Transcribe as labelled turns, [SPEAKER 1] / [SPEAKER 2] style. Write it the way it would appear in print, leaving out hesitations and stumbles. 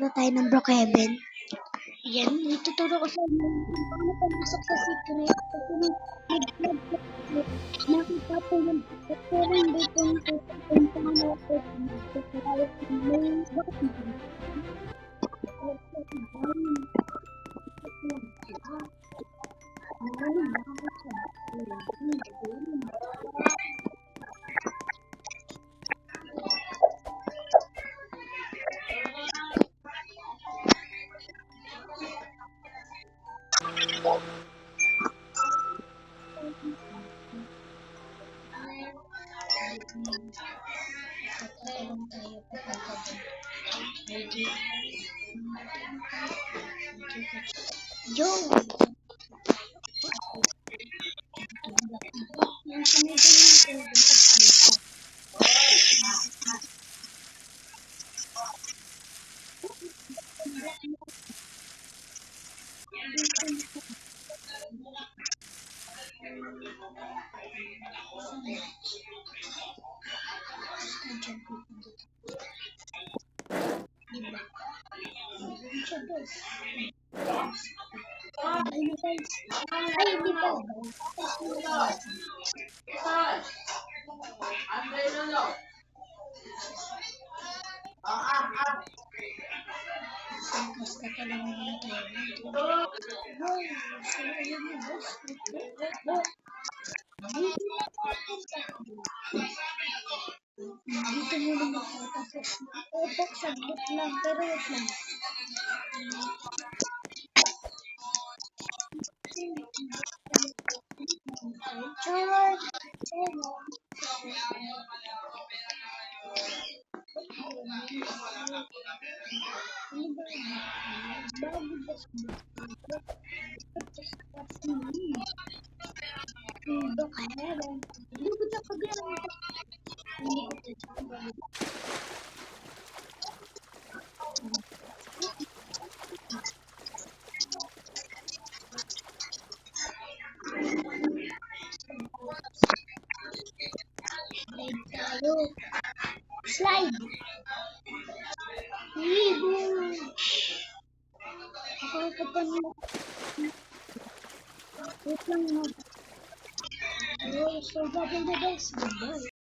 [SPEAKER 1] na tayo ng Brookhaven. Yan, ituturo ko sa inyo kung paano pumasok sa secret. Kasi nakita ko yung pero hindi ko nakita kung paano ako pumasok. Kaya may bakit Yo! Yung sinigil natin yung pagkita. Ay, di ba? Basta ka lang muna tayo. Wow, so ayun na, boss. Dito muna magpapasok. Opo, saglit lang, pero wait lang. George! Slide! Libo! Ako pa niya. Wait lang mo. So, babay na guys. Bye.